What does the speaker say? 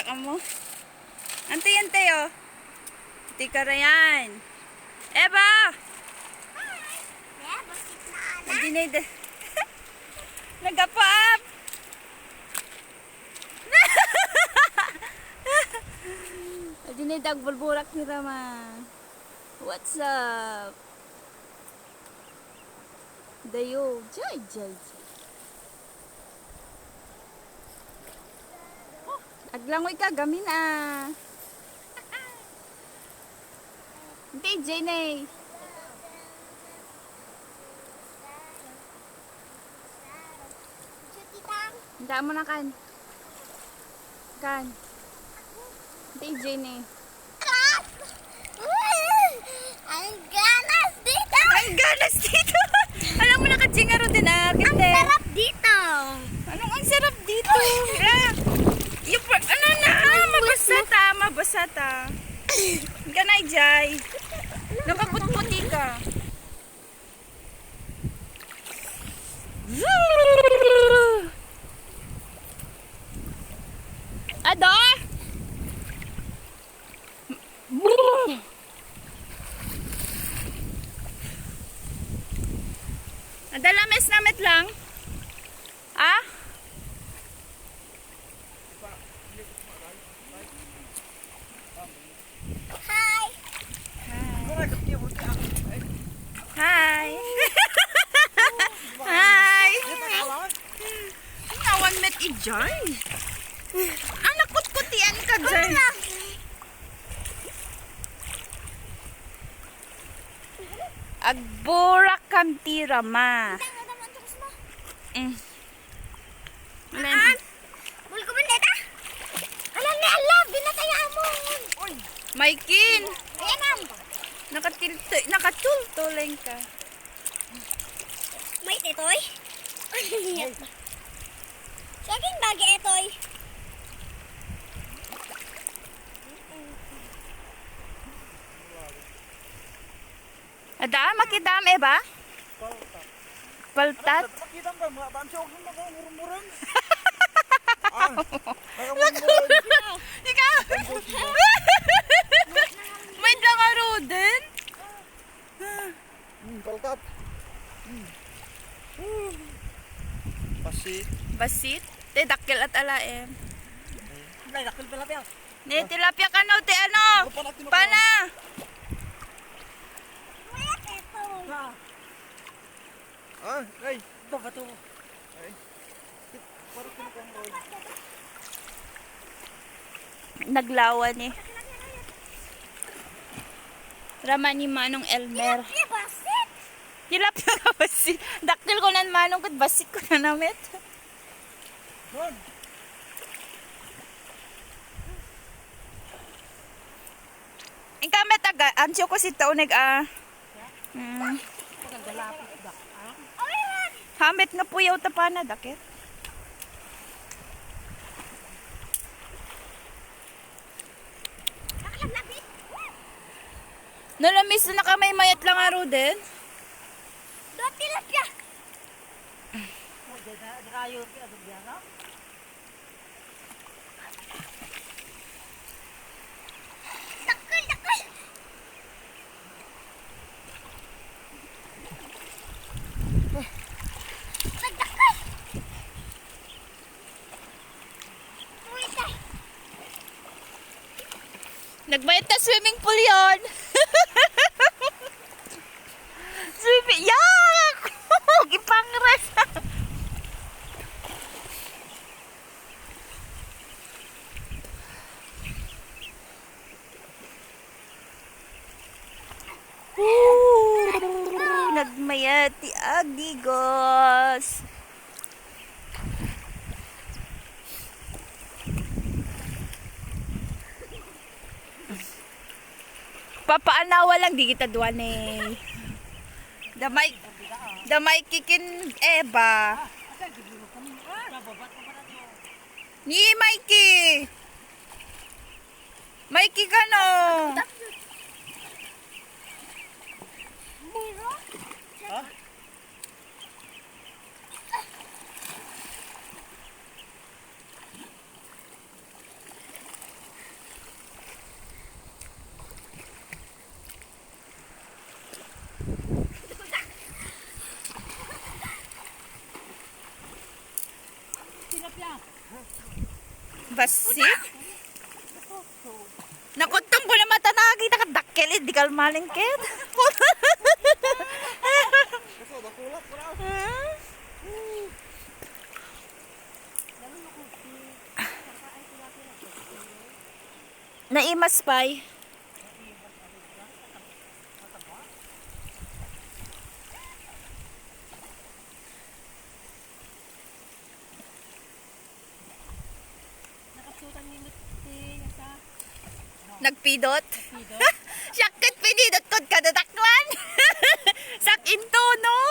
ka mo. Antay, oh. Ante ka na yan. Eva! Hindi na ito. Nag-up. Hindi na ito bulburak ni Rama. What's up? Dayo. Jai. Aglangoy ka, gamin ah. Hindi, Jenny. Hindi mo na kan. Hindi, Jenny. Ang ganas dito! Ang ganas dito! Alam mo na katsingaro din ah. Ang sarap dito! Anong ang sarap dito? Ano na? Mabasa ta. Hindi ka na, Jai. Nakaputputi ka. Ado? Adalames namet lang. Ah? Hi! Hi! Hi! Nawan met i-joy. Ang nakut-kutian ka dyan. Agburak kam tirama. Bul ko ba neta? Alam ni Allah, binataya mo. Maikin, Ayan am. nakatultuleng ka. May tetoy? Saging bagi etoy. Ada, makidam ba? Paltat. Makidam ba? Bansyo ko na murmurang. Ikaw! May langaro din? Palkat. Pasit. Basit? Te, dakil at alaem. Dakil tilapia. Ne, tilapia ka no, te ano? Pana! Wala tetoy. Ay, bato. Ay. Para kinakang roy. Naglawan eh. Rama ni Manong Elmer. Tilapia basit. Tilapia ka basit. Dakil ko nan Manong kat basit ko na namit. Ron. Ang kamet aga, ansyo ko si Tauneg Hamit nga puyaw tapana dakit. Nakalabit. Nalamis na kamay mayat lang aro din. Doon tilapia. Dakil. Nagdakil. Uy, tay. Nagbayad ta swimming pool yon. Swimming, yak! Ipangres. Nagmayad ti Agdigos. Papaanawa lang di kita duwan eh. Damay kikin Eva. Ni Mikey. Mikey ka no. Ha? Pasik. Nakuntong ko na mata nakakita ka dakkel, di ka malingkit. Kaso, bakulak ko na. Naimas pay. Nagpidot? Syakit pinidot kod ka datakwan. Sak into no.